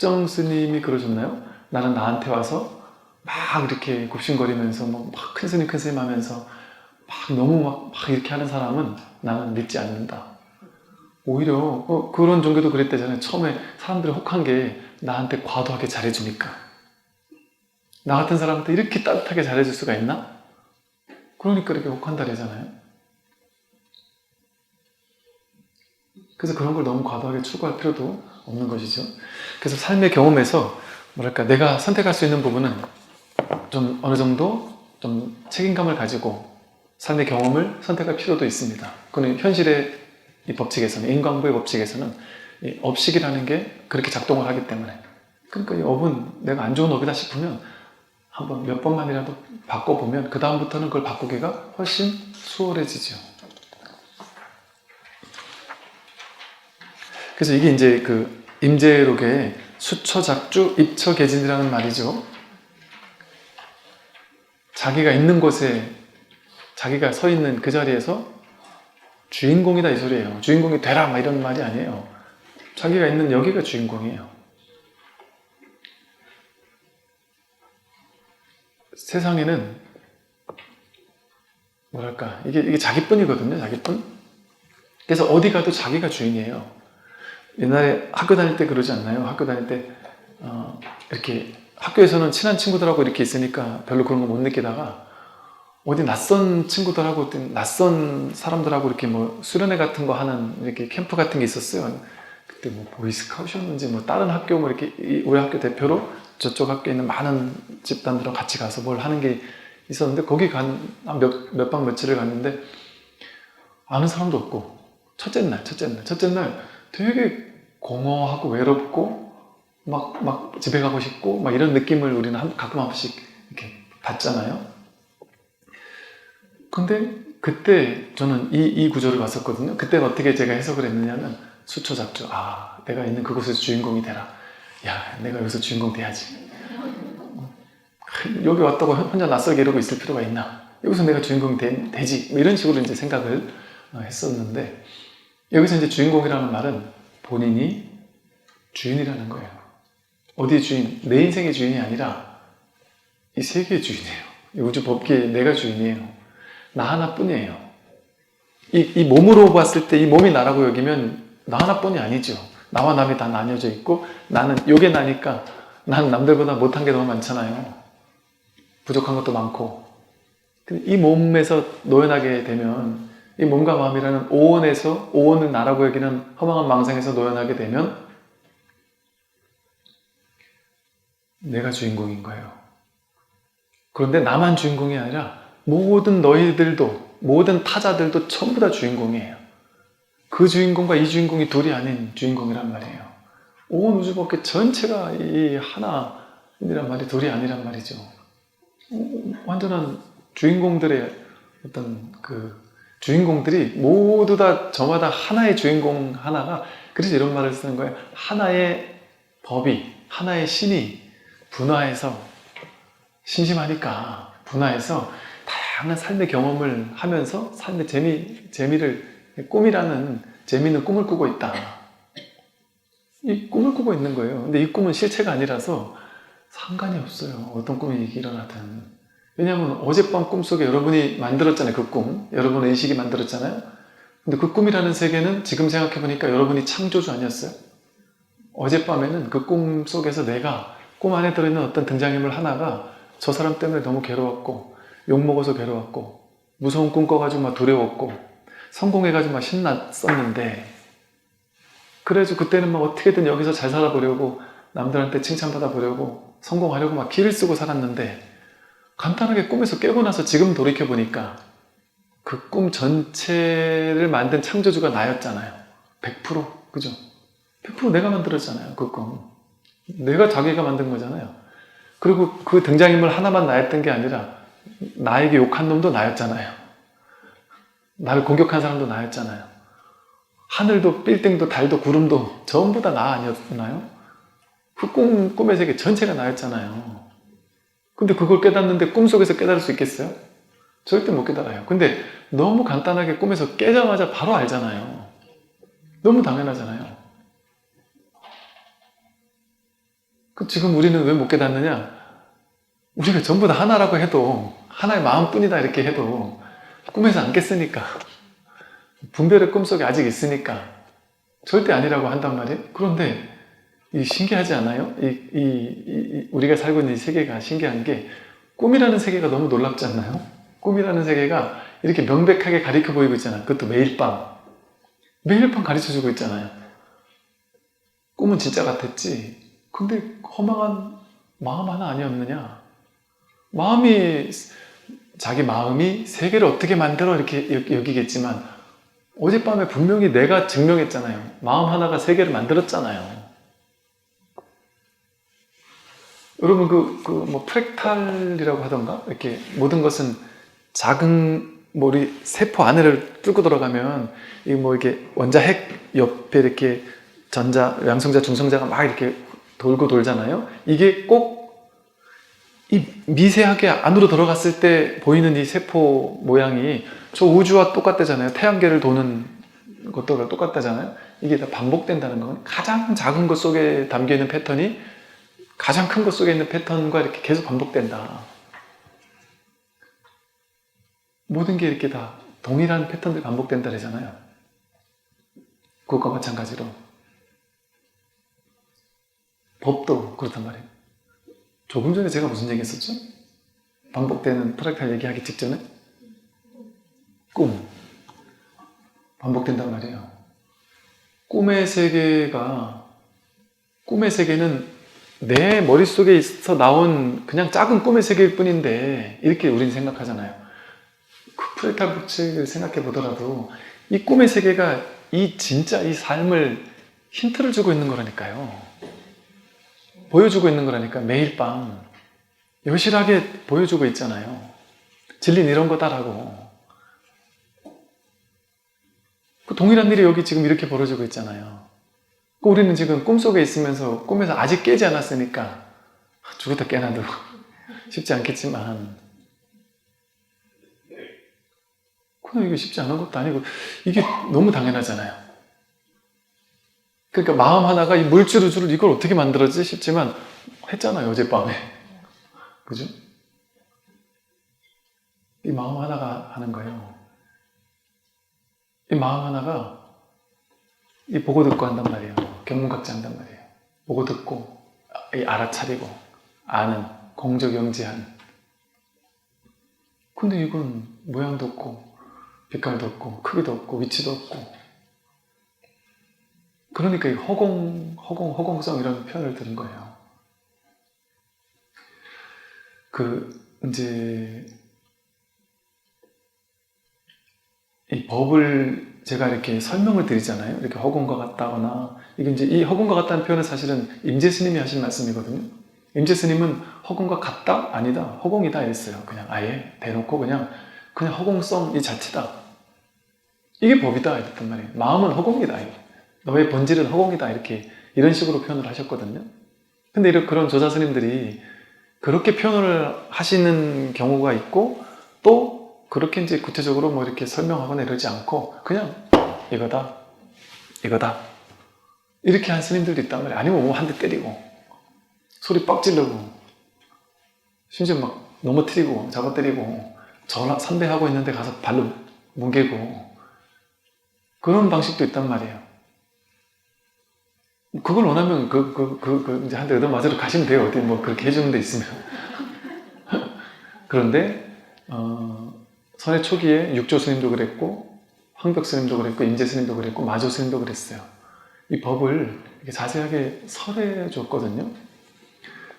법정 스님이 그러셨나요? 나는 나한테 와서 막 이렇게 굽신거리면서 막 큰 스님 큰 스님 하면서 막 너무 막 이렇게 하는 사람은 나는 믿지 않는다. 오히려 그런 종교도 그랬대잖아요. 처음에 사람들이 혹한 게 나한테 과도하게 잘해주니까. 나 같은 사람한테 이렇게 따뜻하게 잘해줄 수가 있나? 그러니까 이렇게 혹한다래잖아요. 그래서 그런 걸 너무 과도하게 추구할 필요도 없는 것이죠. 그래서 삶의 경험에서 뭐랄까 내가 선택할 수 있는 부분은 좀 어느 정도 좀 책임감을 가지고 삶의 경험을 선택할 필요도 있습니다. 그건 현실의 이 법칙에서는, 인과응보의 법칙에서는 이 업식이라는 게 그렇게 작동을 하기 때문에, 그러니까 이 업은 내가 안 좋은 업이다 싶으면 한번 몇 번만이라도 바꿔보면 그 다음부터는 그걸 바꾸기가 훨씬 수월해지죠. 그래서 이게 이제 그 임재록의 수처작주 입처계진이라는 말이죠. 자기가 있는 곳에, 자기가 서 있는 그 자리에서 주인공이다 이 소리예요. 주인공이 되라 막 이런 말이 아니에요. 자기가 있는 여기가 주인공이에요. 세상에는 뭐랄까 이게 자기뿐이거든요. 자기뿐. 그래서 어디 가도 자기가 주인이에요. 옛날에 학교 다닐 때 그러지 않나요? 학교 다닐 때 이렇게 학교에서는 친한 친구들하고 이렇게 있으니까 별로 그런 거 못 느끼다가 어디 낯선 친구들하고 낯선 사람들하고 이렇게 뭐 수련회 같은 거 하는 이렇게 캠프 같은 게 있었어요. 그때 뭐 보이스카웃이었는지 뭐 다른 학교 뭐 이렇게 우리 학교 대표로 저쪽 학교에 있는 많은 집단들하고 같이 가서 뭘 하는 게 있었는데 거기 몇 박 며칠을 갔는데 아는 사람도 없고 첫째 날 되게 공허하고 외롭고 막 집에 가고 싶고 막 이런 느낌을 우리는 가끔 한 번씩 이렇게 받잖아요. 근데 그때 저는 이 구절을 봤었거든요. 그때 어떻게 제가 해석을 했느냐면 수초작주. 아, 내가 있는 그곳에서 주인공이 되라. 야, 내가 여기서 주인공 돼야지. 여기 왔다고 혼자 낯설게 이러고 있을 필요가 있나? 여기서 내가 주인공이 되지. 뭐 이런 식으로 이제 생각을 했었는데 여기서 이제 주인공이라는 말은 본인이 주인이라는 거예요. 어디의 주인? 내 인생의 주인이 아니라 이 세계의 주인이에요. 이 우주 법계의 내가 주인이에요. 나 하나뿐이에요. 이 몸으로 봤을 때 이 몸이 나라고 여기면 나 하나뿐이 아니죠. 나와 남이 다 나뉘어져 있고 나는 요게 나니까 난 남들보다 못한 게 너무 많잖아요. 부족한 것도 많고. 이 몸에서 노연하게 되면 이 몸과 마음이라는 오온을 나라고 여기는 허망한 망상에서 노연하게 되면 내가 주인공인 거예요. 그런데 나만 주인공이 아니라 모든 너희들도 모든 타자들도 전부 다 주인공이에요. 그 주인공과 이 주인공이 둘이 아닌 주인공이란 말이에요. 온 우주법계 전체가 이 하나이란 말이 둘이 아니란 말이죠. 완전한 주인공들의 어떤 주인공들이 모두 다 저마다 하나의 주인공 하나가, 그래서 이런 말을 쓰는 거예요. 하나의 법이, 하나의 신이 분화해서 심심하니까 분화해서 다양한 삶의 경험을 하면서 삶의 재미를, 꿈이라는 재미있는 꿈을 꾸고 있다. 이 꿈을 꾸고 있는 거예요. 근데 이 꿈은 실체가 아니라서 상관이 없어요. 어떤 꿈이 일어나든. 왜냐하면 어젯밤 꿈속에 여러분이 만들었잖아요. 그 꿈. 여러분의 의식이 만들었잖아요. 근데 그 꿈이라는 세계는 지금 생각해보니까 여러분이 창조주 아니었어요? 어젯밤에는 그 꿈 속에서 내가 꿈 안에 들어있는 어떤 등장인물 하나가 저 사람 때문에 너무 괴로웠고 욕먹어서 괴로웠고 무서운 꿈 꿔가지고 막 두려웠고 성공해가지고 막 신났었는데 그래서 그때는 막 어떻게든 여기서 잘 살아보려고 남들한테 칭찬받아 보려고 성공하려고 막 기를 쓰고 살았는데 간단하게 꿈에서 깨고 나서 지금 돌이켜보니까 그 꿈 전체를 만든 창조주가 나였잖아요. 100%. 그죠? 100% 내가 만들었잖아요. 그 꿈. 내가 자기가 만든 거잖아요. 그리고 그 등장인물 하나만 나였던 게 아니라 나에게 욕한 놈도 나였잖아요. 나를 공격한 사람도 나였잖아요. 하늘도 빌딩도 달도 구름도 전부 다 나 아니었나요? 그 꿈의 세계 전체가 나였잖아요. 근데 그걸 깨닫는데 꿈속에서 깨달을 수 있겠어요? 절대 못 깨달아요. 근데 너무 간단하게 꿈에서 깨자마자 바로 알잖아요. 너무 당연하잖아요. 지금 우리는 왜 못 깨닫느냐? 우리가 전부 다 하나라고 해도, 하나의 마음뿐이다 이렇게 해도 꿈에서 안 깼으니까, 분별의 꿈속에 아직 있으니까 절대 아니라고 한단 말이에요. 그런데 이 신기하지 않아요? 우리가 살고 있는 이 세계가 신기한 게, 꿈이라는 세계가 너무 놀랍지 않나요? 꿈이라는 세계가 이렇게 명백하게 가리켜 보이고 있잖아요. 그것도 매일 밤 가르쳐 주고 있잖아요. 꿈은 진짜 같았지. 근데 허망한 마음 하나 아니었느냐? 자기 마음이 세계를 어떻게 만들어 이렇게 여기겠지만, 어젯밤에 분명히 내가 증명했잖아요. 마음 하나가 세계를 만들었잖아요. 여러분 뭐 프랙탈이라고 하던가, 이렇게 모든 것은 작은 우리 세포 안에를 뚫고 들어가면 이 뭐 이렇게 원자핵 옆에 이렇게 양성자, 중성자가 막 이렇게 돌고 돌잖아요. 이게 꼭 이 미세하게 안으로 들어갔을 때 보이는 이 세포 모양이 저 우주와 똑같다잖아요. 태양계를 도는 것도 똑같다잖아요. 이게 다 반복된다는 건, 가장 작은 것 속에 담겨 있는 패턴이 가장 큰 것 속에 있는 패턴과 이렇게 계속 반복된다. 모든 게 이렇게 다 동일한 패턴들 반복된다 그러잖아요. 그것과 마찬가지로 법도 그렇단 말이에요. 조금 전에 제가 무슨 얘기 했었죠? 반복되는 프랙탈 얘기하기 직전에 꿈 반복된단 말이에요. 꿈의 세계는 내 머릿속에 있어 나온 그냥 작은 꿈의 세계일 뿐인데, 이렇게 우리는 생각하잖아요. 그 프랙탈 법칙을 생각해 보더라도 이 꿈의 세계가 진짜 이 삶을 힌트를 주고 있는 거라니까요. 보여주고 있는 거라니까. 매일 밤 여실하게 보여주고 있잖아요. 진리는 이런 거다라고. 그 동일한 일이 여기 지금 이렇게 벌어지고 있잖아요. 우리는 지금 꿈속에 있으면서 꿈에서 아직 깨지 않았으니까 죽었다 깨나도 쉽지 않겠지만, 그냥 이게 쉽지 않은 것도 아니고 이게 너무 당연하잖아요. 그러니까 마음 하나가 이 물질우주를 이걸 어떻게 만들었지 싶지만 했잖아요, 어젯밤에. 그죠? 이 마음 하나가 하는 거예요. 이 마음 하나가 이 보고 듣고 한단 말이에요. 견문각자 한단 말이에요. 보고 듣고 이 알아차리고 아는, 공적영지한. 근데 이건 모양도 없고 빛깔도 없고 크기도 없고 위치도 없고, 그러니까 이 허공성 이런 표현을 들은 거예요. 이제 이 법을 제가 이렇게 설명을 드리잖아요. 이렇게 허공과 같다거나, 이게 이제 이 허공과 같다는 표현은 사실은 임재 스님이 하신 말씀이거든요. 임재 스님은 허공과 같다? 아니다. 허공이다 이랬어요. 그냥 아예 대놓고 그냥 허공성 이 자체다. 이게 법이다 이랬단 말이에요. 마음은 허공이다. 너의 본질은 허공이다. 이런 식으로 표현을 하셨거든요. 근데 그런 조자 스님들이 그렇게 표현을 하시는 경우가 있고, 또 그렇게 이제 구체적으로 뭐 이렇게 설명하거나 이러지 않고 그냥 이거다 이렇게 한 스님들도 있단 말이에요. 아니면 뭐 한 대 때리고 소리 빡 지르고 심지어 막 넘어뜨리고 잡아때리고 선배하고 있는데 가서 발로 뭉개고, 그런 방식도 있단 말이에요. 그걸 원하면 이제 한 대 얻어 맞으러 가시면 돼요. 어디 뭐 그렇게 해주는 데 있으면. 그런데 선의 초기에 육조 스님도 그랬고, 황벽 스님도 그랬고, 임재 스님도 그랬고, 마조 스님도 그랬어요. 이 법을 이렇게 자세하게 설해 줬거든요.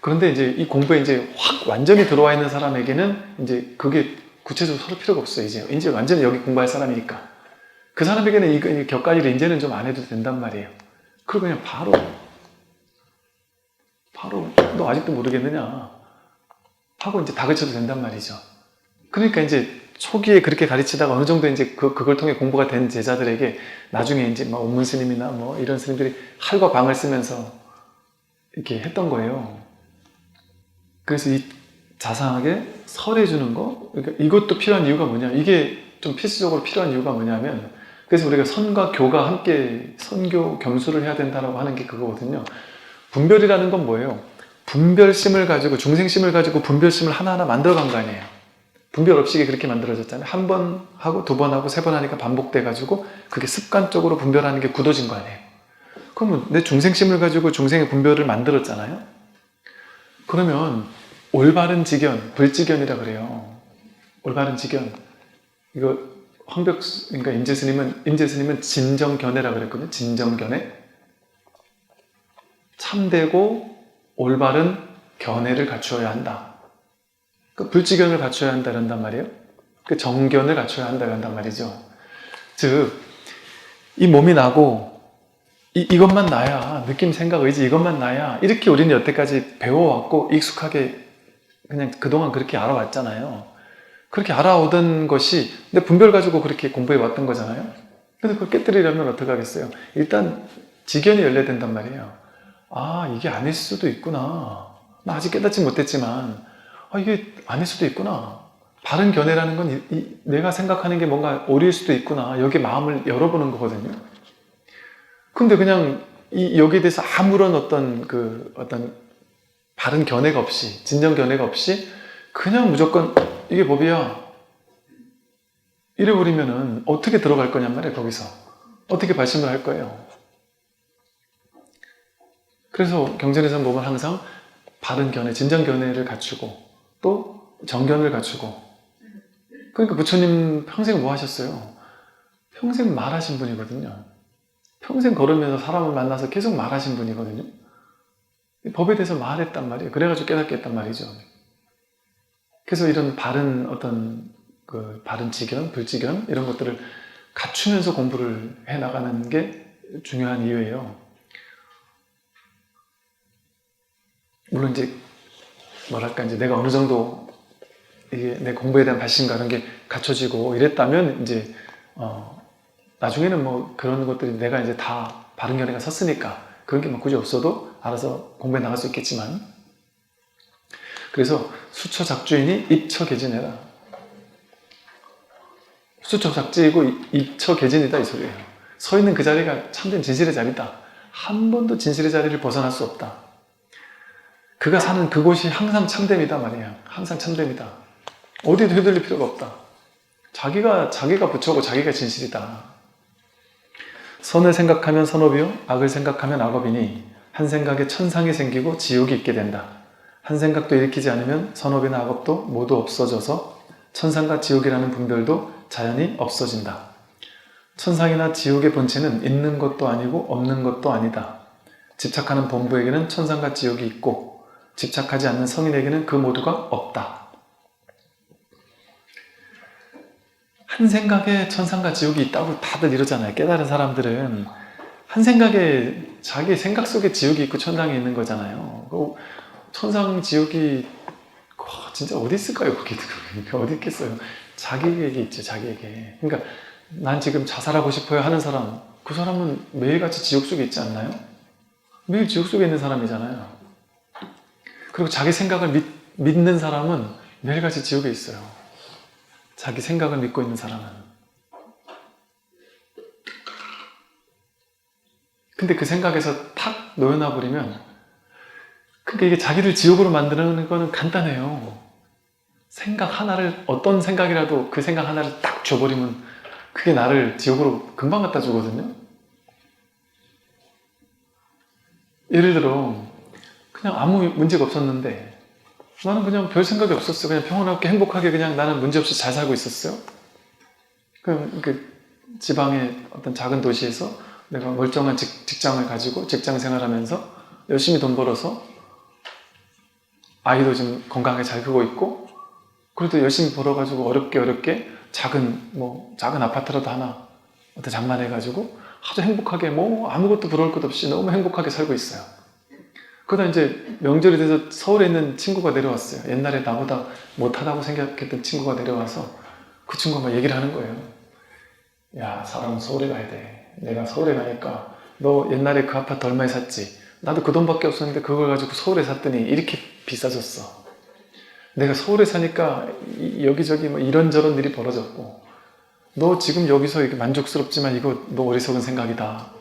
그런데 이제 이 공부에 이제 확 완전히 들어와 있는 사람에게는 이제 그게 구체적으로 설할 필요가 없어요. 이제 완전히 여기 공부할 사람이니까. 그 사람에게는 이 격가지를 이제는 좀 안 해도 된단 말이에요. 그리고 그냥 바로 너 아직도 모르겠느냐 하고 이제 다그쳐도 된단 말이죠. 그러니까 이제 초기에 그렇게 가르치다가 어느 정도 이제 그걸 통해 공부가 된 제자들에게 나중에 이제 막 원문 스님이나 뭐 이런 스님들이 할과 방을 쓰면서 이렇게 했던 거예요. 그래서 이 자상하게 설해주는 거, 그러니까 이것도 필요한 이유가 뭐냐, 이게 좀 필수적으로 필요한 이유가 뭐냐면, 그래서 우리가 선과 교가 함께 선교 겸수를 해야 된다고 하는 게 그거거든요. 분별이라는 건 뭐예요? 분별심을 가지고, 중생심을 가지고 분별심을 하나하나 만들어간 거 아니에요. 분별 없이 그렇게 만들어졌잖아요. 한 번 하고 두 번 하고 세 번 하니까 반복돼 가지고 그게 습관적으로 분별하는 게 굳어진 거 아니에요. 그러면 내 중생심을 가지고 중생의 분별을 만들었잖아요. 그러면 올바른 직견, 불직견이라 그래요. 올바른 직견. 이거 그러니까 임재스님은 진정견해라 그랬거든요. 진정견해. 참되고 올바른 견해를 갖추어야 한다. 그 불직견을 갖춰야 한다는 말이에요. 그 정견을 갖춰야 한다는 말이죠. 즉, 이 몸이 나고 이것만 나야, 느낌, 생각, 의지 이것만 나야, 이렇게 우리는 여태까지 배워왔고 익숙하게 그냥 그동안 그렇게 알아왔잖아요. 그렇게 알아오던 것이 근데 분별 가지고 그렇게 공부해왔던 거잖아요. 근데 그걸 깨뜨리려면 어떻게 하겠어요? 일단 지견이 열려야 된단 말이에요. 아, 이게 아닐 수도 있구나. 나 아직 깨닫지 못했지만 이게 아닐 수도 있구나. 바른 견해라는 건 내가 생각하는 게 뭔가 오릴 수도 있구나. 여기에 마음을 열어보는 거거든요. 근데 그냥 여기에 대해서 아무런 어떤 바른 견해가 없이, 진정 견해가 없이 그냥 무조건 이게 법이야 이래버리면은 어떻게 들어갈 거냔 말이에요. 거기서 어떻게 발심을 할 거예요. 그래서 경전에서 보면 항상 바른 견해, 진정 견해를 갖추고 또 정견을 갖추고. 그러니까 부처님 평생 뭐 하셨어요? 평생 말하신 분이거든요. 평생 걸으면서 사람을 만나서 계속 말하신 분이거든요. 법에 대해서 말했단 말이에요. 그래가지고 깨닫게 했단 말이죠. 그래서 이런 바른 바른 지견, 불지견 이런 것들을 갖추면서 공부를 해나가는 게 중요한 이유예요. 물론 이제 이제 내가 어느 정도 이게 내 공부에 대한 발심과 이런 게 갖춰지고 이랬다면 이제 나중에는 뭐 그런 것들이 내가 이제 다 바른 견해가 섰으니까 그런 게 뭐 굳이 없어도 알아서 공부해 나갈 수 있겠지만, 그래서 수처작주이니 입처개진해라. 수처작지이고 입처개진이다 이 소리예요. 서 있는 그 자리가 참된 진실의 자리다. 한 번도 진실의 자리를 벗어날 수 없다. 그가 사는 그곳이 항상 참됨이다 말이에요. 항상 참됨이다. 어디도 휘둘릴 필요가 없다. 자기가 부처고 자기가 진실이다. 선을 생각하면 선업이요, 악을 생각하면 악업이니 한 생각에 천상이 생기고 지옥이 있게 된다. 한 생각도 일으키지 않으면 선업이나 악업도 모두 없어져서 천상과 지옥이라는 분별도 자연히 없어진다. 천상이나 지옥의 본체는 있는 것도 아니고 없는 것도 아니다. 집착하는 범부에게는 천상과 지옥이 있고 집착하지 않는 성인에게는 그 모두가 없다. 한 생각에 천상과 지옥이 있다고 다들 이러잖아요. 깨달은 사람들은 한 생각에 자기 생각 속에 지옥이 있고 천상이 있는 거잖아요. 천상, 지옥이 진짜 어디 있을까요? 그게 어디 있겠어요? 자기에게 있죠. 자기에게. 그러니까 난 지금 자살하고 싶어요 하는 사람, 그 사람은 매일같이 지옥 속에 있지 않나요? 매일 지옥 속에 있는 사람이잖아요. 그리고 자기 생각을 믿는 사람은 매일같이 지옥에 있어요. 자기 생각을 믿고 있는 사람은. 근데 그 생각에서 탁 놓여놔 버리면, 그러니까 이게 자기를 지옥으로 만드는 거는 간단해요. 생각 하나를, 어떤 생각이라도 그 생각 하나를 딱 줘버리면 그게 나를 지옥으로 금방 갖다 주거든요. 예를 들어 그냥 아무 문제가 없었는데 나는 그냥 별 생각이 없었어. 그냥 평온하게 행복하게 그냥 나는 문제없이 잘 살고 있었어요. 그 지방의 어떤 작은 도시에서 내가 멀쩡한 직장을 가지고 직장 생활하면서 열심히 돈 벌어서 아이도 좀 건강하게 잘 크고 있고, 그래도 열심히 벌어가지고 어렵게 작은 아파트라도 하나 장만해가지고 아주 행복하게 아무것도 부러울 것 없이 너무 행복하게 살고 있어요. 그러다 이제 명절이 돼서 서울에 있는 친구가 내려왔어요. 옛날에 나보다 못하다고 생각했던 친구가 내려와서 그 친구가 막 얘기를 하는 거예요. 야, 사람은 서울에 가야 돼. 내가 서울에 가니까 너 옛날에 그 아파트 얼마에 샀지? 나도 그 돈밖에 없었는데 그걸 가지고 서울에 샀더니 이렇게 비싸졌어. 내가 서울에 사니까 여기저기 이런저런 일이 벌어졌고, 너 지금 여기서 이렇게 만족스럽지만 이거 너 어리석은 생각이다.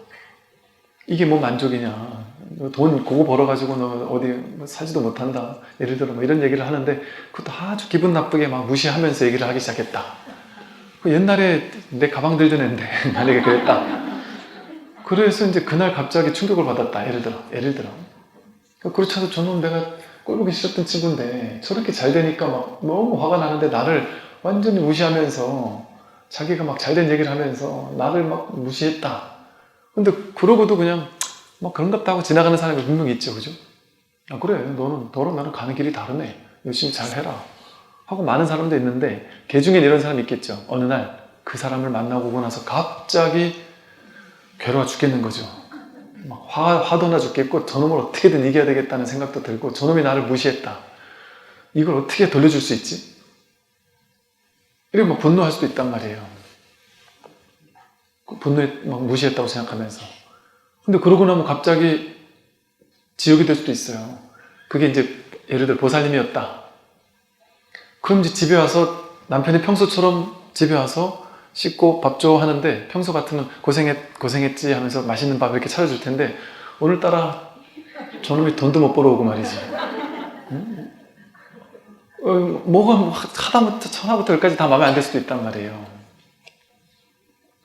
이게 뭐 만족이냐. 돈 그거 벌어가지고 너 어디 뭐 살지도 못한다. 예를 들어 뭐 이런 얘기를 하는데 그것도 아주 기분 나쁘게 막 무시하면서 얘기를 하기 시작했다. 그 옛날에 내 가방 들던 애인데 만약에 그랬다. 그래서 이제 그날 갑자기 충격을 받았다. 예를 들어. 그렇지 않아도 저는 내가 꼴보기 싫었던 친구인데 저렇게 잘 되니까 막 너무 화가 나는데 나를 완전히 무시하면서 자기가 막 잘된 얘기를 하면서 나를 막 무시했다. 근데 그러고도 그냥 막 그런갑다 하고 지나가는 사람이 분명히 있죠. 그죠? 아, 그래. 너랑 나랑 가는 길이 다르네. 열심히 잘 해라. 하고 많은 사람도 있는데 걔 중엔 이런 사람이 있겠죠. 어느 날 그 사람을 만나고 오고 나서 갑자기 괴로워 죽겠는 거죠. 막 화도 나 죽겠고 저놈을 어떻게든 이겨야 되겠다는 생각도 들고 저놈이 나를 무시했다. 이걸 어떻게 돌려줄 수 있지? 이렇게 막 분노할 수도 있단 말이에요. 분노에 막 무시했다고 생각하면서. 근데 그러고 나면 갑자기 지옥이 될 수도 있어요. 그게 이제 예를 들어 보살님이었다. 그럼 이제 집에 와서 남편이 평소처럼 집에 와서 씻고 밥 줘 하는데 평소 같으면 고생했지 하면서 맛있는 밥 이렇게 차려줄 텐데 오늘따라 저놈이 돈도 못 벌어오고 말이지. 응? 뭐가 하다부터 천하부터 열까지 다 마음에 안 들 수도 있단 말이에요.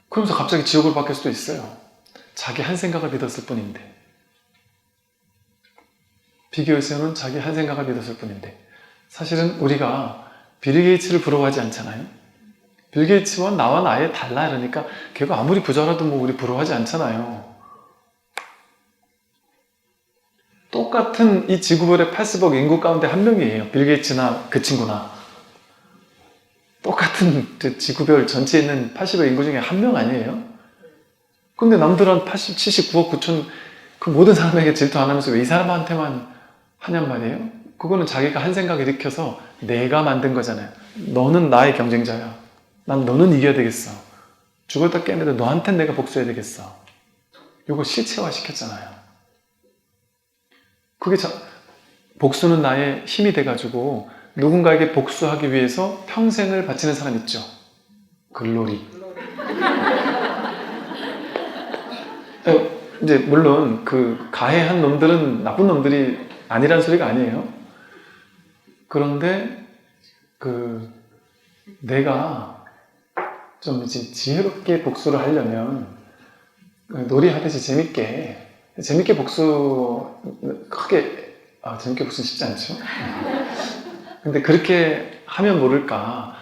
그러면서 갑자기 지옥을 바뀔 수도 있어요. 자기 한 생각을 믿었을 뿐인데. 비교에서는 자기 한 생각을 믿었을 뿐인데 사실은 우리가 빌 게이츠를 부러워하지 않잖아요. 빌 게이츠와 나와 아예 달라 이러니까 걔가 아무리 부자라도 뭐 우리 부러워하지 않잖아요. 똑같은 이 지구별의 80억 인구 가운데 한 명이에요. 빌 게이츠나 그 친구나. 똑같은 지구별 전체에 있는 80억 인구 중에 한 명 아니에요? 근데 남들은 79억 9천 그 모든 사람에게 질투 안 하면서 왜 이 사람한테만 하냔 말이에요? 그거는 자기가 한 생각 일으켜서 내가 만든 거잖아요. 너는 나의 경쟁자야. 난 너는 이겨야 되겠어. 죽었다 깨는데 너한텐 내가 복수해야 되겠어. 이거 실체화 시켰잖아요. 그게 복수는 나의 힘이 돼가지고 누군가에게 복수하기 위해서 평생을 바치는 사람 있죠. 글로리. 이제 물론 그 가해한 놈들은 나쁜 놈들이 아니란 소리가 아니에요. 그런데 내가 좀 이제 지혜롭게 복수를 하려면 놀이하듯이 재밌게 복수 재밌게 복수 쉽지 않죠? 근데 그렇게 하면 모를까.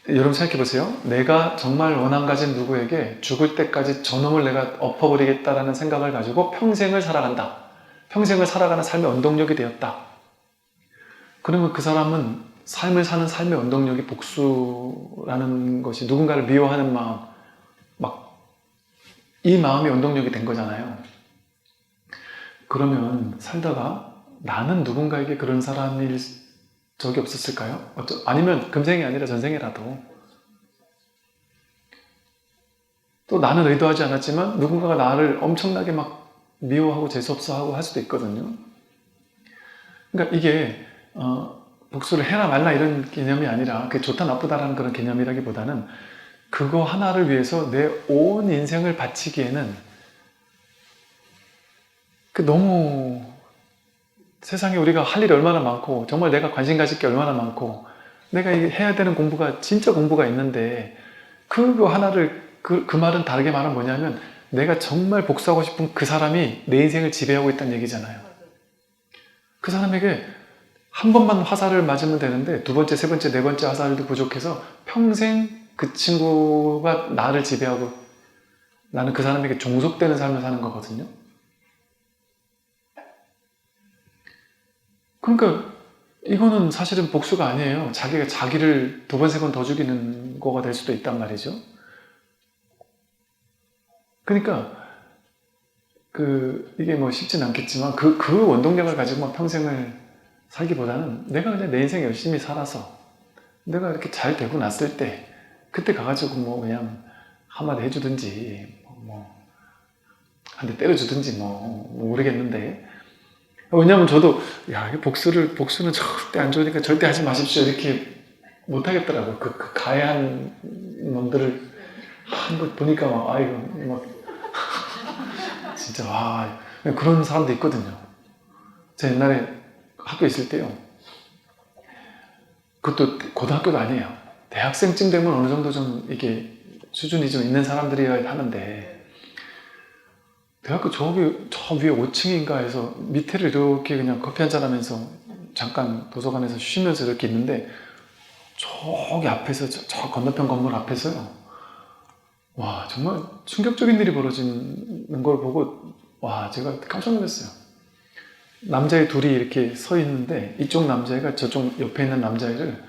여러분 생각해 보세요. 내가 정말 원한 가진 누구에게 죽을 때까지 저놈을 내가 엎어버리겠다라는 생각을 가지고 평생을 살아간다. 평생을 살아가는 삶의 원동력이 되었다. 그러면 그 사람은 삶을 사는 삶의 원동력이 복수라는 것이 누군가를 미워하는 마음, 이 마음이 원동력이 된 거잖아요. 그러면 살다가 나는 누군가에게 그런 사람일 적이 없었을까요? 아니면 금생이 아니라 전생이라도 또 나는 의도하지 않았지만 누군가가 나를 엄청나게 막 미워하고 재수없어하고 할 수도 있거든요. 그러니까 이게 복수를 해라 말라 이런 개념이 아니라 그게 좋다 나쁘다라는 그런 개념이라기보다는 그거 하나를 위해서 내 온 인생을 바치기에는 너무 세상에 우리가 할 일이 얼마나 많고 정말 내가 관심 가질 게 얼마나 많고 내가 해야 되는 공부가 진짜 공부가 있는데 그거 하나를 그 말은 다르게 말하면 뭐냐면 내가 정말 복수하고 싶은 그 사람이 내 인생을 지배하고 있다는 얘기잖아요. 그 사람에게 한 번만 화살을 맞으면 되는데 두 번째, 세 번째, 네 번째 화살도 부족해서 평생 그 친구가 나를 지배하고 나는 그 사람에게 종속되는 삶을 사는 거거든요. 그러니까 이거는 사실은 복수가 아니에요. 자기가 자기를 두 번, 세 번 더 죽이는 거가 될 수도 있단 말이죠. 그러니까 이게 뭐 쉽진 않겠지만 그 원동력을 가지고만 평생을 살기보다는 내가 그냥 내 인생 열심히 살아서 내가 이렇게 잘 되고 났을 때 그때 가가지고 뭐 그냥 한마디 해주든지 뭐 한 대 때려주든지 뭐 모르겠는데 왜냐면 저도 복수는 절대 안 좋으니까 절대 하지 마십시오 이렇게 못하겠더라고요. 그 가해한 놈들을 한 것 보니까 막 아이고 막 진짜 그런 사람도 있거든요. 제가 옛날에 학교에 있을 때요. 그것도 고등학교도 아니에요. 대학생쯤 되면 어느 정도 좀 이게 수준이 좀 있는 사람들이어야 하는데, 대학교 저 위에 5층인가 해서 밑에를 이렇게 그냥 커피 한잔 하면서 잠깐 도서관에서 쉬면서 이렇게 있는데, 저기 앞에서 저 건너편 건물 앞에서요. 와, 정말 충격적인 일이 벌어지는 걸 보고, 와, 제가 깜짝 놀랐어요. 남자애 둘이 이렇게 서 있는데, 이쪽 남자애가 저쪽 옆에 있는 남자애를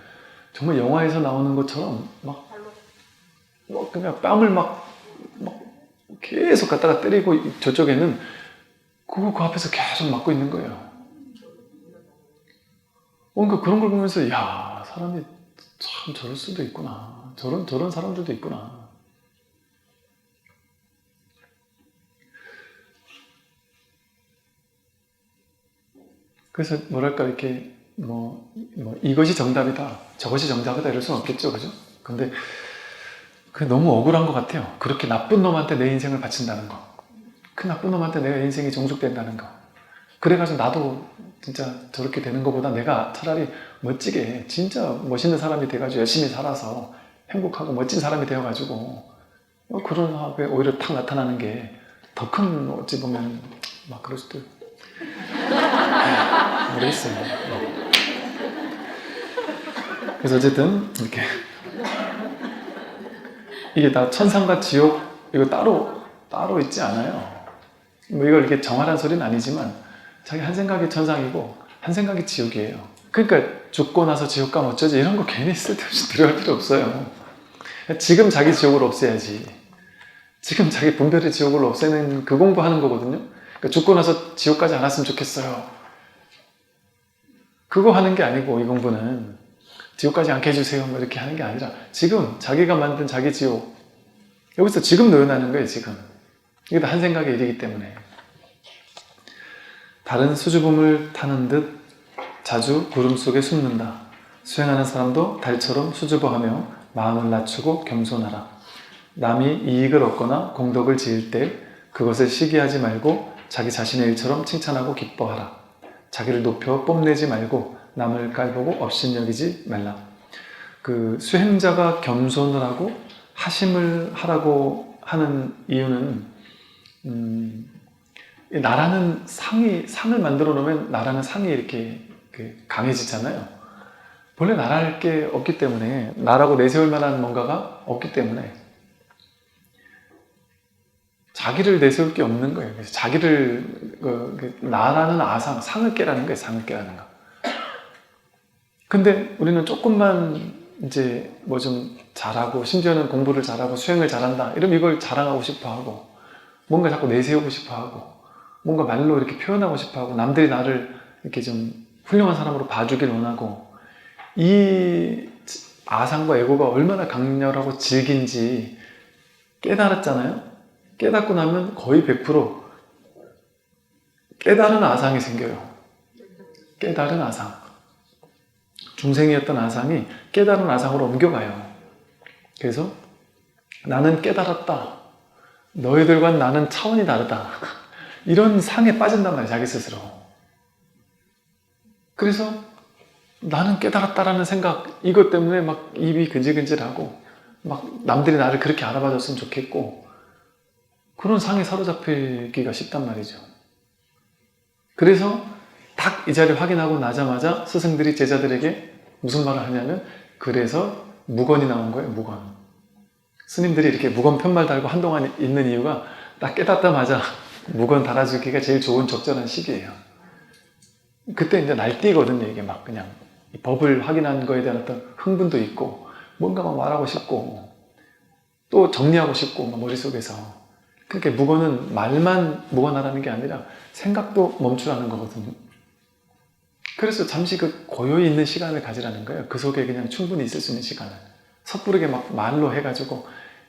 정말 영화에서 나오는 것처럼 막 그냥 뺨을 막 계속 갖다가 때리고, 저쪽에는 그 앞에서 계속 맞고 있는 거예요. 뭔가 그런 걸 보면서, 야, 사람이 참 저럴 수도 있구나. 저런 사람들도 있구나. 그래서 뭐랄까, 이렇게 이것이 정답이다, 저것이 정답이다 이럴 수는 없겠죠, 그죠? 근데 그게 너무 억울한 것 같아요. 그렇게 나쁜 놈한테 내 인생을 바친다는 거, 그 나쁜 놈한테 내 인생이 종속된다는 거. 그래가지고 나도 진짜 저렇게 되는 것보다 내가 차라리 멋지게 진짜 멋있는 사람이 돼가지고 열심히 살아서 행복하고 멋진 사람이 되어가지고 그런 화합에 오히려 탁 나타나는 게 더 큰, 어찌 보면 막 그럴 수도 모르겠어요. 그래서 어쨌든 이렇게 이게 다 천상과 지옥 이거 따로 있지 않아요. 뭐 이걸 이렇게 정하라는 소리는 아니지만 자기 한 생각이 천상이고 한 생각이 지옥이에요. 그러니까 죽고 나서 지옥 가면 어쩌지 이런 거 괜히 쓸데없이 들어갈 필요 없어요. 지금 자기 지옥을 없애야지. 지금 자기 분별의 지옥을 없애는 그 공부하는 거거든요. 그러니까 죽고 나서 지옥 가지 않았으면 좋겠어요. 그거 하는 게 아니고, 이 공부는 지옥 가지 않게 해주세요 뭐 이렇게 하는 게 아니라 지금 자기가 만든 자기 지옥, 여기서 지금 노연하는 거예요. 지금 이게 다 한 생각의 일이기 때문에. 다른 수줍음을 타는 듯 자주 구름 속에 숨는다. 수행하는 사람도 달처럼 수줍어하며 마음을 낮추고 겸손하라. 남이 이익을 얻거나 공덕을 지을 때 그것을 시기하지 말고 자기 자신의 일처럼 칭찬하고 기뻐하라. 자기를 높여 뽐내지 말고 남을 깔보고 업신여기지 말라. 그 수행자가 겸손을 하고 하심을 하라고 하는 이유는 나라는 상을 만들어 놓으면 나라는 상이 이렇게 강해지잖아요. 본래 나랄 게 없기 때문에, 나라고 내세울 만한 뭔가가 없기 때문에 자기를 내세울 게 없는 거예요. 그래서 자기를 나라는 아상, 상을 깨라는 거예요. 상을 깨라는 거. 근데 우리는 조금만 이제 뭐 좀 잘하고, 심지어는 공부를 잘하고 수행을 잘한다 이러면 이걸 자랑하고 싶어하고, 뭔가 자꾸 내세우고 싶어하고, 뭔가 말로 이렇게 표현하고 싶어하고, 남들이 나를 이렇게 좀 훌륭한 사람으로 봐주길 원하고, 이 아상과 에고가 얼마나 강렬하고 질긴지 깨달았잖아요. 깨닫고 나면 거의 100% 깨달은 아상이 생겨요. 깨달은 아상. 중생이었던 아상이 깨달은 아상으로 옮겨가요. 그래서 나는 깨달았다. 너희들과는 나는 차원이 다르다. 이런 상에 빠진단 말이에요. 자기 스스로. 그래서 나는 깨달았다라는 생각, 이것 때문에 막 입이 근질근질하고 막 남들이 나를 그렇게 알아봐줬으면 좋겠고, 그런 상에 사로잡히기가 쉽단 말이죠. 그래서 딱 이 자리를 확인하고 나자마자 스승들이 제자들에게 무슨 말을 하냐면, 그래서 무건이 나온 거예요. 무건. 스님들이 이렇게 무건 편말 달고 한동안 있는 이유가 딱 깨닫자마자 무건 달아주기가 제일 좋은 적절한 시기예요. 그때 이제 날뛰거든요. 이게 막 그냥 법을 확인한 거에 대한 어떤 흥분도 있고, 뭔가 막 말하고 싶고 또 정리하고 싶고 머릿속에서. 그렇게 무건은 말만 무건하라는 게 아니라 생각도 멈추라는 거거든요. 그래서 잠시 그 고요히 있는 시간을 가지라는 거예요. 그 속에 그냥 충분히 있을 수 있는 시간을. 섣부르게 막 말로 해가지고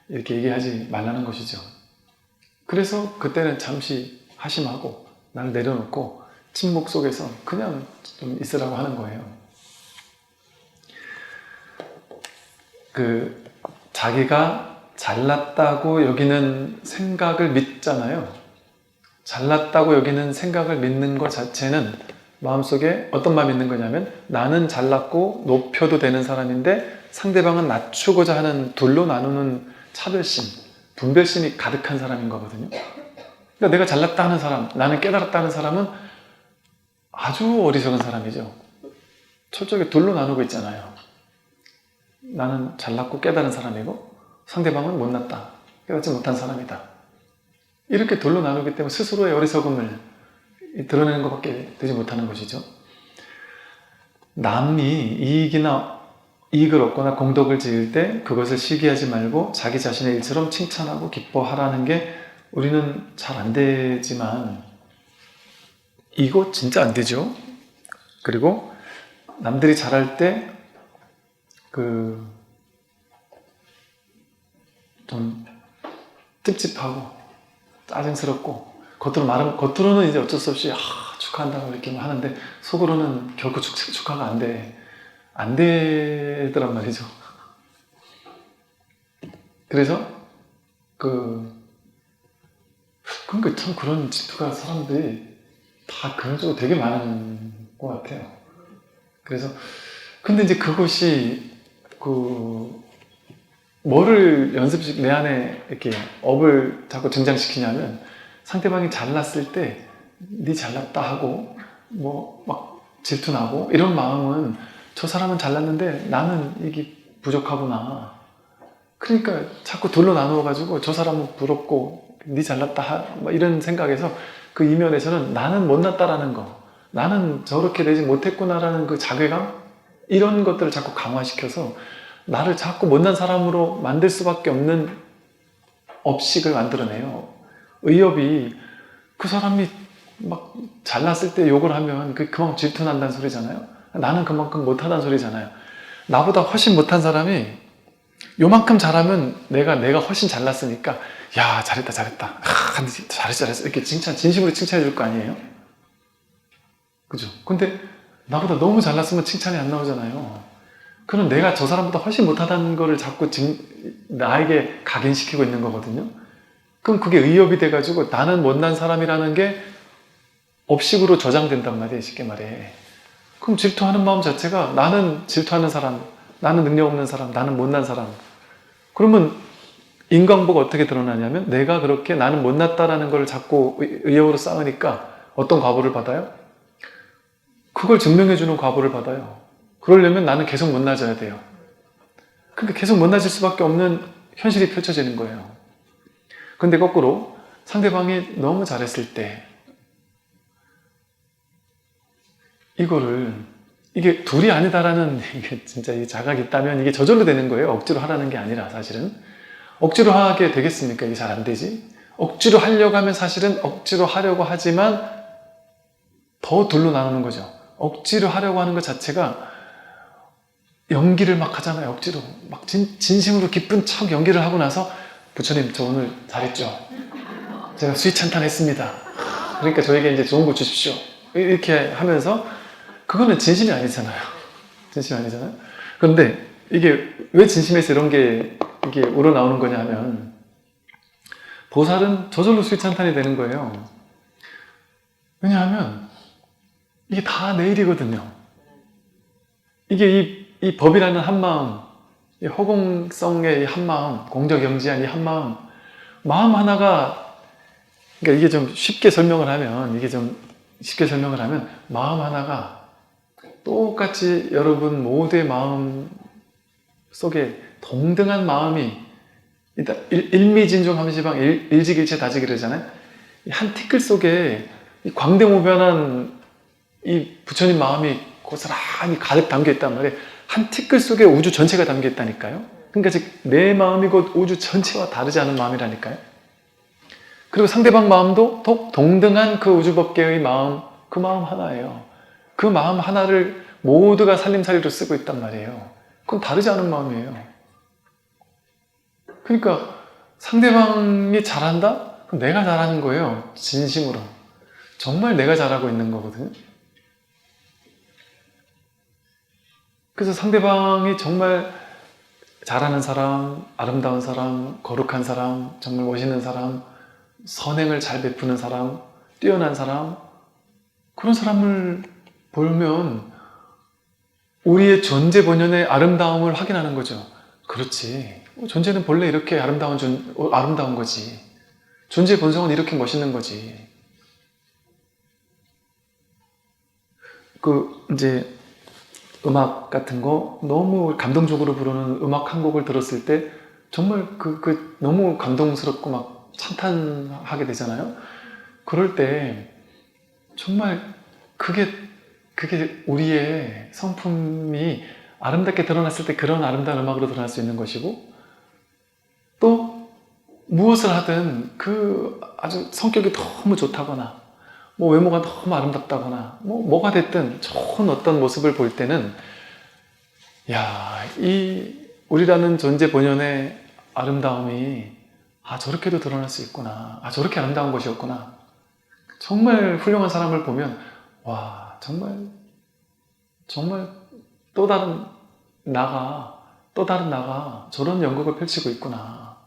이렇게 얘기하지 말라는 것이죠. 그래서 그때는 잠시 하심하고 나를 내려놓고 침묵 속에서 그냥 좀 있으라고 하는 거예요. 자기가 잘났다고 여기는 생각을 믿잖아요. 잘났다고 여기는 생각을 믿는 것 자체는 마음속에 어떤 마음이 있는 거냐면 나는 잘났고 높여도 되는 사람인데 상대방은 낮추고자 하는 둘로 나누는 차별심, 분별심이 가득한 사람인 거거든요. 그러니까 내가 잘났다 하는 사람, 나는 깨달았다 하는 사람은 아주 어리석은 사람이죠. 철저하게 둘로 나누고 있잖아요. 나는 잘났고 깨달은 사람이고 상대방은 못났다, 깨닫지 못한 사람이다. 이렇게 둘로 나누기 때문에 스스로의 어리석음을 드러내는 것밖에 되지 못하는 것이죠. 남이 이익을 얻거나 공덕을 지을 때 그것을 시기하지 말고 자기 자신의 일처럼 칭찬하고 기뻐하라는 게 우리는 잘 안 되지만 이거 진짜 안 되죠. 그리고 남들이 잘할 때 좀 찝찝하고 짜증스럽고 겉으로는 이제 어쩔 수 없이 축하한다고 이렇게 하는데 속으로는 결코 축하가 안 되더란 말이죠. 그래서 그러니까 참 그런 질투가 사람들이 다 긍정적으로 되게 많은 것 같아요. 그래서 근데 이제 그것이 뭐를 내 안에 이렇게 업을 자꾸 증장시키냐면 상대방이 잘났을 때 네 잘났다 하고 뭐 막 질투나고 이런 마음은 저 사람은 잘났는데 나는 이게 부족하구나. 그러니까 자꾸 둘로 나누어 가지고 저 사람은 부럽고 네 잘났다 이런 생각에서 그 이면에서는 나는 못났다라는 거, 나는 저렇게 되지 못했구나라는 그 자괴감, 이런 것들을 자꾸 강화시켜서 나를 자꾸 못난 사람으로 만들 수밖에 없는 업식을 만들어내요. 의업이 그 사람이 막 잘났을 때 욕을 하면 그만큼 질투난다는 소리잖아요. 나는 그만큼 못하다는 소리잖아요. 나보다 훨씬 못한 사람이 요만큼 잘하면 내가 훨씬 잘났으니까 야 잘했다 잘했어 이렇게 진심으로 칭찬해 줄 거 아니에요? 그죠? 근데 나보다 너무 잘났으면 칭찬이 안 나오잖아요. 그럼 내가 저 사람보다 훨씬 못하다는 거를 자꾸 나에게 각인시키고 있는 거거든요. 그럼 그게 의업이 돼가지고 나는 못난 사람이라는 게 업식으로 저장된단 말이에요. 쉽게 말해. 그럼 질투하는 마음 자체가 나는 질투하는 사람, 나는 능력 없는 사람, 나는 못난 사람. 그러면 인광보가 어떻게 드러나냐면 내가 그렇게 나는 못났다라는 걸 자꾸 의업으로 쌓으니까 어떤 과보를 받아요? 그걸 증명해주는 과보를 받아요. 그러려면 나는 계속 못나져야 돼요. 그러니까 계속 못나질 수밖에 없는 현실이 펼쳐지는 거예요. 근데 거꾸로 상대방이 너무 잘했을 때 이게 둘이 아니다라는 이게 진짜 이 자각이 있다면 이게 저절로 되는 거예요. 억지로 하라는 게 아니라 사실은. 억지로 하게 되겠습니까? 이게 잘 안 되지. 억지로 하려고 하면 사실은 억지로 하려고 하지만 더 둘로 나누는 거죠. 억지로 하려고 하는 것 자체가 연기를 막 하잖아요. 억지로 막 진심으로 기쁜 척 연기를 하고 나서 부처님 저 오늘 잘했죠. 제가 수위찬탄 했습니다. 그러니까 저에게 이제 좋은 거 주십시오. 이렇게 하면서 그거는 진심이 아니잖아요. 진심이 아니잖아요. 그런데 이게 왜 진심에서 이런 게 이게 우러나오는 거냐 하면 보살은 저절로 수위찬탄이 되는 거예요. 왜냐하면 이게 다 내 일이거든요. 이게 이 법이라는 한마음, 이 허공성의 한마음, 공적영지한 이 한마음, 마음 하나가, 그러니까 이게 좀 쉽게 설명을 하면 마음 하나가 똑같이 여러분 모두의 마음 속에 동등한 마음이 일단 일미진종함시방 일직일체 다지기 그러잖아요. 한 티끌 속에 이 광대무변한 이 부처님 마음이 고스란히 가득 담겨 있단 말이에요. 한 티끌 속에 우주 전체가 담겨 있다니까요. 그러니까 즉 내 마음이 곧 우주 전체와 다르지 않은 마음이라니까요. 그리고 상대방 마음도 동등한 그 우주법계의 마음, 그 마음 하나예요. 그 마음 하나를 모두가 살림살이로 쓰고 있단 말이에요. 그건 다르지 않은 마음이에요. 그러니까 상대방이 잘한다? 그럼 내가 잘하는 거예요. 진심으로. 정말 내가 잘하고 있는 거거든요. 그래서 상대방이 정말 잘하는 사람, 아름다운 사람, 거룩한 사람, 정말 멋있는 사람, 선행을 잘 베푸는 사람, 뛰어난 사람, 그런 사람을 보면 우리의 존재 본연의 아름다움을 확인하는 거죠. 그렇지. 존재는 본래 이렇게 아름다운 거지. 존재의 본성은 이렇게 멋있는 거지. 이제 음악 같은 거 너무 감동적으로 부르는 음악 한 곡을 들었을 때 정말 너무 감동스럽고 막 찬탄하게 되잖아요. 그럴 때 정말 그게 우리의 성품이 아름답게 드러났을 때 그런 아름다운 음악으로 드러날 수 있는 것이고, 또 무엇을 하든 아주 성격이 너무 좋다거나 외모가 너무 아름답다거나 뭐가 됐든 좋은 어떤 모습을 볼 때는 우리라는 존재 본연의 아름다움이 저렇게도 드러날 수 있구나, 저렇게 아름다운 것이었구나, 정말 훌륭한 사람을 보면 와, 정말 또 다른 나가 저런 연극을 펼치고 있구나.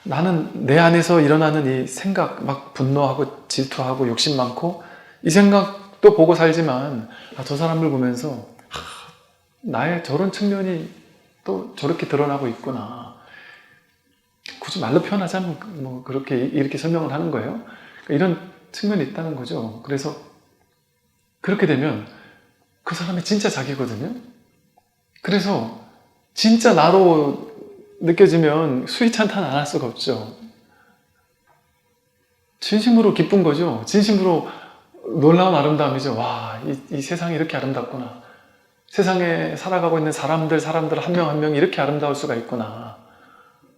나는 내 안에서 일어나는 이 생각, 막 분노하고 질투하고 욕심 많고 이 생각도 보고 살지만 저 사람을 보면서 나의 저런 측면이 또 저렇게 드러나고 있구나. 굳이 말로 표현하자면 그렇게 이렇게 설명을 하는 거예요. 이런 측면이 있다는 거죠. 그래서 그렇게 되면 그 사람이 진짜 자기거든요. 그래서 진짜 나로 느껴지면 수위찬탄 안 할 수가 없죠. 진심으로 기쁜 거죠. 진심으로 놀라운 아름다움이죠. 와, 이 세상이 이렇게 아름답구나. 세상에 살아가고 있는 사람들 한 명 한 명이 이렇게 아름다울 수가 있구나.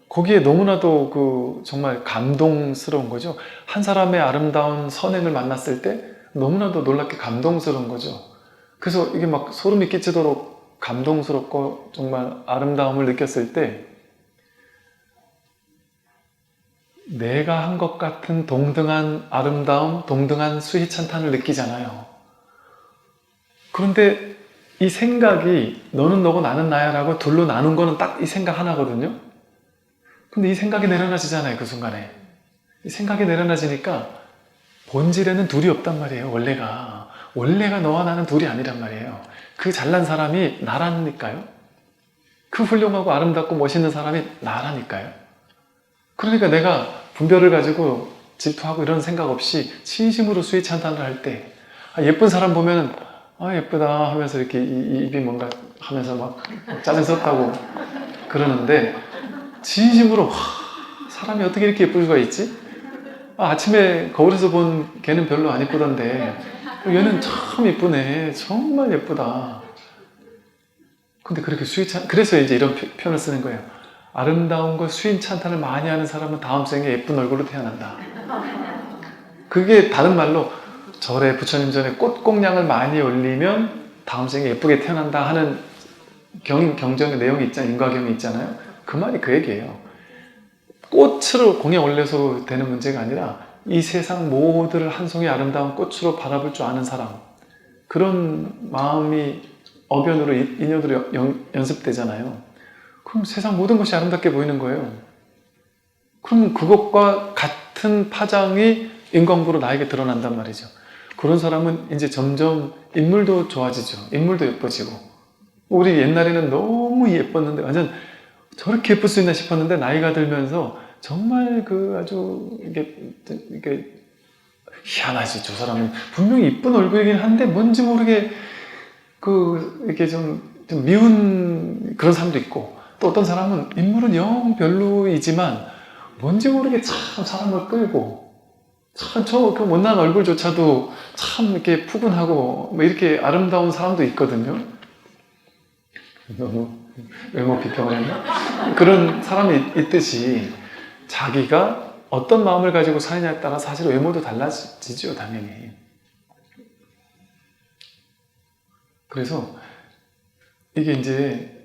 거기에 너무나도 정말 감동스러운 거죠. 한 사람의 아름다운 선행을 만났을 때 너무나도 놀랍게 감동스러운 거죠. 그래서 이게 막 소름이 끼치도록 감동스럽고 정말 아름다움을 느꼈을 때 내가 한 것 같은 동등한 아름다움, 동등한 수희찬탄을 느끼잖아요. 그런데 이 생각이 너는 너고 나는 나야 라고 둘로 나눈 거는 딱 이 생각 하나거든요. 근데 이 생각이 내려놔지잖아요, 그 순간에. 이 생각이 내려놔지니까 본질에는 둘이 없단 말이에요, 원래가. 원래가 너와 나는 둘이 아니란 말이에요. 그 잘난 사람이 나라니까요. 그 훌륭하고 아름답고 멋있는 사람이 나라니까요. 그러니까 내가 분별을 가지고 질투하고 이런 생각 없이 진심으로 수위찬탄을 할 때 예쁜 사람 보면 예쁘다 하면서 이렇게 입이 뭔가 하면서 막 짜증 썼다고 그러는데 진심으로 사람이 어떻게 이렇게 예쁠 수가 있지? 아침에 거울에서 본 걔는 별로 안 예쁘던데 얘는 참 예쁘네, 정말 예쁘다. 근데 그렇게 그래서 이제 이런 표현을 쓰는 거예요. 아름다운 거 수인찬탄을 많이 하는 사람은 다음 생에 예쁜 얼굴로 태어난다. 그게 다른 말로 절에 부처님 전에 꽃공양을 많이 올리면 다음 생에 예쁘게 태어난다 하는 경전의 내용이 있잖아요. 인과경이 있잖아요. 그 말이 그 얘기예요. 꽃으로 공양 올려서 되는 문제가 아니라 이 세상 모두를 한 송이 아름다운 꽃으로 바라볼 줄 아는 사람, 그런 마음이 억연으로 인연으로 연습되잖아요. 그럼 세상 모든 것이 아름답게 보이는 거예요. 그럼 그것과 같은 파장이 인광부로 나에게 드러난단 말이죠. 그런 사람은 이제 점점 인물도 좋아지죠. 인물도 예뻐지고. 우리 옛날에는 너무 예뻤는데 완전 저렇게 예쁠 수 있나 싶었는데 나이가 들면서 정말 아주 이게 희한하지. 저 사람은 분명히 이쁜 얼굴이긴 한데 뭔지 모르게 이렇게 좀 미운 그런 사람도 있고, 또 어떤 사람은 인물은 영 별로이지만 뭔지 모르게 참 사람을 끌고, 참 그 못난 얼굴조차도 참 이렇게 푸근하고 뭐 이렇게 아름다운 사람도 있거든요. 너무 외모 비평을 했나? 그런 사람이 있듯이 자기가 어떤 마음을 가지고 사느냐에 따라 사실 외모도 달라지죠, 당연히. 그래서 이게 이제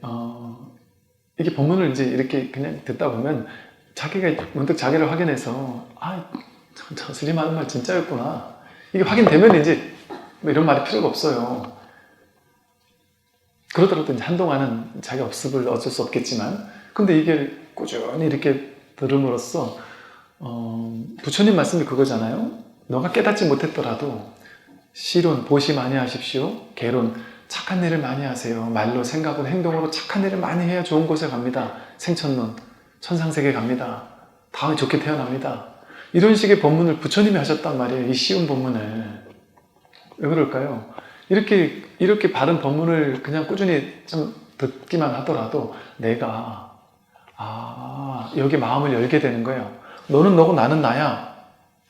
이게 본문을 이제 이렇게 그냥 듣다 보면 자기가 문득 자기를 확인해서 저 스님 하는 말 진짜였구나, 이게 확인되면 이제 뭐 이런 말이 필요가 없어요. 그러더라도 이제 한동안은 자기 업습을 어쩔 수 없겠지만, 근데 이게 꾸준히 이렇게 들음으로써 부처님 말씀이 그거잖아요. 너가 깨닫지 못했더라도 시론 보시 많이 하십시오. 계론 착한 일을 많이 하세요. 말로 생각으로 행동으로 착한 일을 많이 해야 좋은 곳에 갑니다. 생천론 천상세계 갑니다. 다음에 좋게 태어납니다. 이런 식의 법문을 부처님이 하셨단 말이에요. 이 쉬운 법문을. 왜 그럴까요? 이렇게 바른 법문을 그냥 꾸준히 좀 듣기만 하더라도 내가 여기 마음을 열게 되는 거예요. 너는 너고 나는 나야.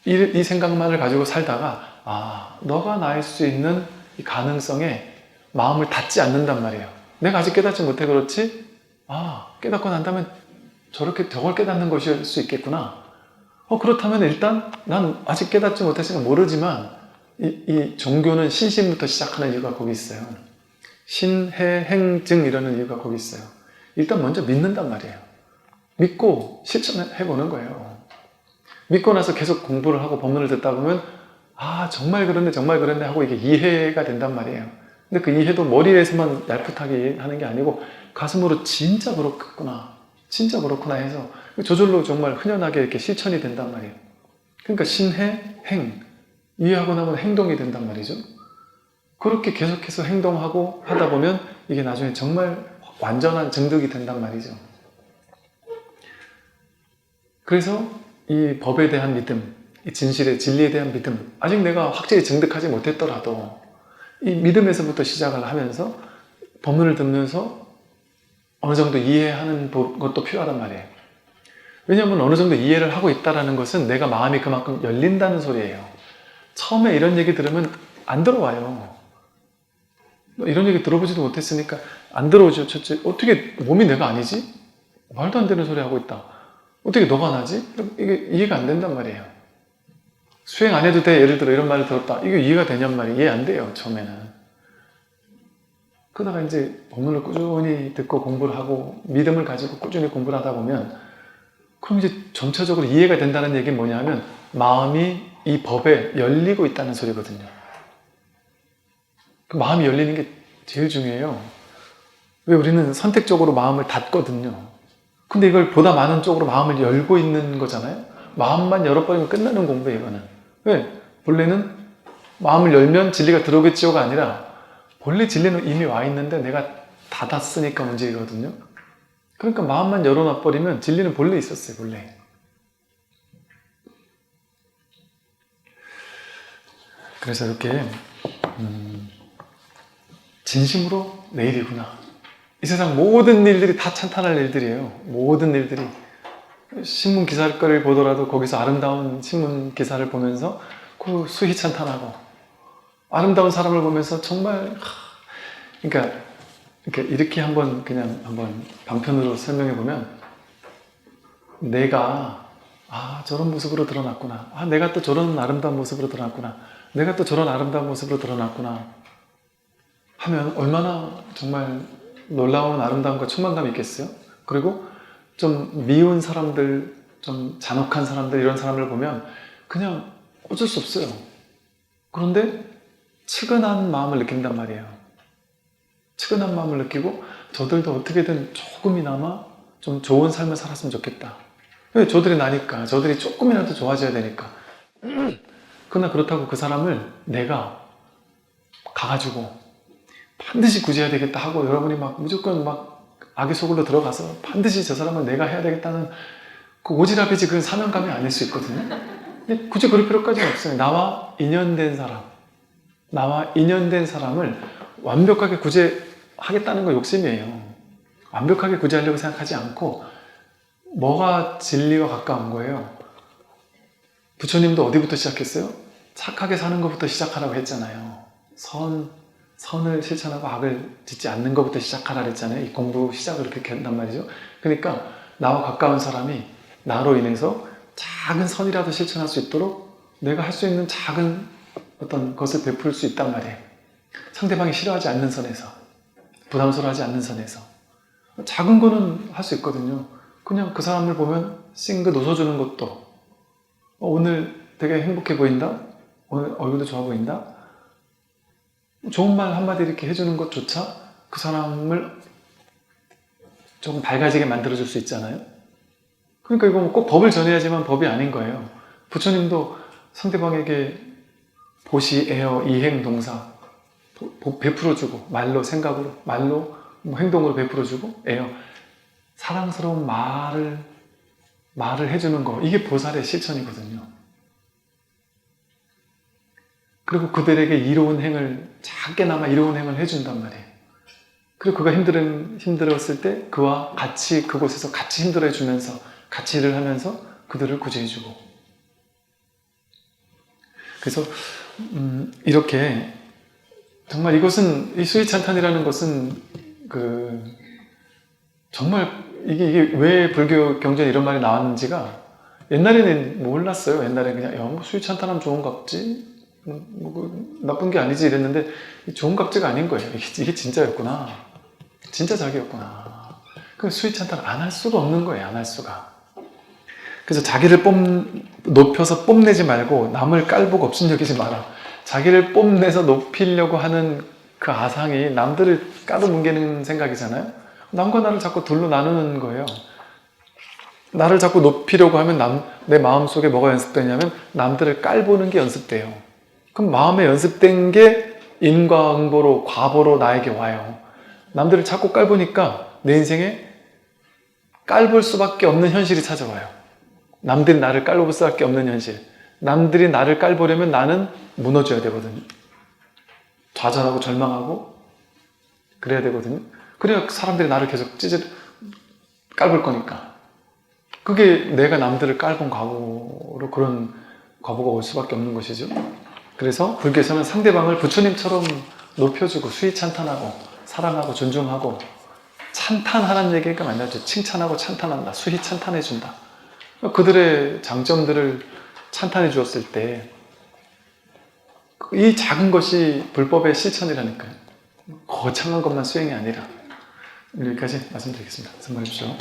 이 생각만을 가지고 살다가 너가 나일 수 있는 이 가능성에 마음을 닫지 않는단 말이에요. 내가 아직 깨닫지 못해 그렇지? 깨닫고 난다면 저걸 깨닫는 것일 수 있겠구나. 그렇다면 일단 난 아직 깨닫지 못했으니까 모르지만 이 종교는 신심부터 시작하는 이유가 거기 있어요. 신해행증 이라는 이유가 거기 있어요. 일단 먼저 믿는단 말이에요. 믿고 실천해보는 거예요. 믿고 나서 계속 공부를 하고 법문을 듣다 보면 정말 그랬네 하고 이게 이해가 된단 말이에요. 근데 그 이해도 머리에서만 얄풋하게 하는 게 아니고 가슴으로 진짜 그렇구나 해서 저절로 정말 흔연하게 이렇게 실천이 된단 말이에요. 그러니까 신해, 행 이해하고 나면 행동이 된단 말이죠. 그렇게 계속해서 행동하고 하다 보면 이게 나중에 정말 완전한 증득이 된단 말이죠. 그래서 이 법에 대한 믿음, 이 진리에 대한 믿음, 아직 내가 확실히 증득하지 못했더라도 이 믿음에서부터 시작을 하면서 법문을 듣면서 어느 정도 이해하는 것도 필요하단 말이에요. 왜냐하면 어느 정도 이해를 하고 있다는 것은 내가 마음이 그만큼 열린다는 소리예요. 처음에 이런 얘기 들으면 안 들어와요. 이런 얘기 들어보지도 못했으니까 안 들어오죠. 첫째, 어떻게 몸이 내가 아니지? 말도 안 되는 소리 하고 있다. 어떻게 너가 나지? 이게 이해가 안 된단 말이에요. 수행 안 해도 돼. 예를 들어 이런 말을 들었다. 이게 이해가 되냔 말이에요. 이해 안 돼요. 처음에는. 그러다가 이제 법문을 꾸준히 듣고 공부를 하고 믿음을 가지고 꾸준히 공부를 하다 보면 그럼 이제 점차적으로 이해가 된다는 얘기는 뭐냐면 마음이 이 법에 열리고 있다는 소리거든요. 그 마음이 열리는 게 제일 중요해요. 왜 우리는 선택적으로 마음을 닫거든요. 근데 이걸 보다 많은 쪽으로 마음을 열고 있는 거잖아요. 마음만 열어버리면 끝나는 공부예요, 이거는. 왜? 본래는 마음을 열면 진리가 들어오겠지요가 아니라 본래 진리는 이미 와 있는데 내가 닫았으니까 문제이거든요. 그러니까 마음만 열어놔버리면 진리는 본래 있었어요, 본래. 그래서 이렇게 진심으로 내일이구나. 이 세상 모든 일들이 다 찬탄할 일들이에요. 모든 일들이. 신문 기사를 보더라도 거기서 아름다운 신문 기사를 보면서 그 수희 찬탄하고 아름다운 사람을 보면서 정말 그러니까 이렇게 한번 방편으로 설명해 보면 내가 저런 모습으로 드러났구나. 내가 또 저런 아름다운 모습으로 드러났구나. 내가 또 저런 아름다운 모습으로 드러났구나 하면 얼마나 정말 놀라운 아름다움과 충만감이 있겠어요? 그리고 좀 미운 사람들, 좀 잔혹한 사람들, 이런 사람을 보면 그냥 어쩔 수 없어요. 그런데 측은한 마음을 느낀단 말이에요. 측은한 마음을 느끼고 저들도 어떻게든 조금이나마 좀 좋은 삶을 살았으면 좋겠다. 왜? 저들이 나니까. 저들이 조금이라도 좋아져야 되니까. 그러나 그렇다고 그 사람을 내가 가가지고 반드시 구제해야 되겠다 하고 여러분이 무조건 악의 소굴로 들어가서 반드시 저 사람을 내가 해야 되겠다는 그 오지랖이지 그건 사명감이 아닐 수 있거든요. 근데 굳이 그럴 필요까지는 없어요. 나와 인연된 사람을 완벽하게 구제하겠다는 거 욕심이에요. 완벽하게 구제하려고 생각하지 않고 뭐가 진리와 가까운 거예요. 부처님도 어디부터 시작했어요? 착하게 사는 것부터 시작하라고 했잖아요. 선을 실천하고 악을 짓지 않는 것부터 시작하라 그랬잖아요. 이 공부 시작을 그렇게 한단 말이죠. 그러니까 나와 가까운 사람이 나로 인해서 작은 선이라도 실천할 수 있도록 내가 할 수 있는 작은 어떤 것을 베풀 수 있단 말이에요. 상대방이 싫어하지 않는 선에서, 부담스러워하지 않는 선에서. 작은 거는 할 수 있거든요. 그냥 그 사람을 보면 싱긋 웃어주는 것도, 오늘 되게 행복해 보인다? 오늘 얼굴도 좋아 보인다? 좋은 말 한마디 이렇게 해주는 것조차 그 사람을 조금 밝아지게 만들어줄 수 있잖아요. 그러니까 이거 꼭 법을 전해야지만 법이 아닌 거예요. 부처님도 상대방에게 보시에어 이행 동사 베풀어주고, 말로, 생각으로, 말로, 뭐 행동으로 베풀어주고, 에어 사랑스러운 말을 해주는 거, 이게 보살의 실천이거든요. 그리고 그들에게 이로운 행을, 작게나마 이로운 행을 해준단 말이에요. 그리고 그가 힘들었을 때 그와 같이, 그곳에서 같이 힘들어해주면서, 같이 일을 하면서 그들을 구제해주고. 그래서 이렇게 정말 이것은, 이 수위찬탄이라는 것은 정말 이게 왜 불교 경전에 이런 말이 나왔는지가 옛날에는 몰랐어요. 옛날에 그냥 뭐 수위찬탄하면 좋은 갑지, 나쁜 게 아니지 이랬는데 좋은 갑지가 아닌 거예요. 이게 진짜였구나. 진짜 자기였구나. 그 수위찬탄 안 할 수가 없는 거예요. 안 할 수가. 그래서 자기를 높여서 뽐내지 말고 남을 깔보고 업신여기지 마라. 자기를 뽐내서 높이려고 하는 그 아상이 남들을 까도뭉개는 생각이잖아요. 남과 나를 자꾸 둘로 나누는 거예요. 나를 자꾸 높이려고 하면 내 마음속에 뭐가 연습되냐면 남들을 깔보는 게 연습돼요. 그럼 마음에 연습된 게 인과응보로, 과보로 나에게 와요. 남들을 자꾸 깔보니까 내 인생에 깔볼 수밖에 없는 현실이 찾아와요. 남들이 나를 깔볼 수밖에 없는 현실. 남들이 나를 깔보려면 나는 무너져야 되거든요. 좌절하고 절망하고 그래야 되거든요. 그래야 사람들이 나를 계속 깔볼 거니까. 그게 내가 남들을 깔본 과보로 그런 과보가 올 수밖에 없는 것이죠. 그래서 불교에서는 상대방을 부처님처럼 높여주고 수위찬탄하고 사랑하고 존중하고 찬탄하라는 얘기가 맞나죠. 칭찬하고 찬탄한다. 수위찬탄해준다. 그들의 장점들을 찬탄해 주었을 때 이 작은 것이 불법의 실천이라니까요. 거창한 것만 수행이 아니라. 여기까지 말씀드리겠습니다. 선물해 주십시오.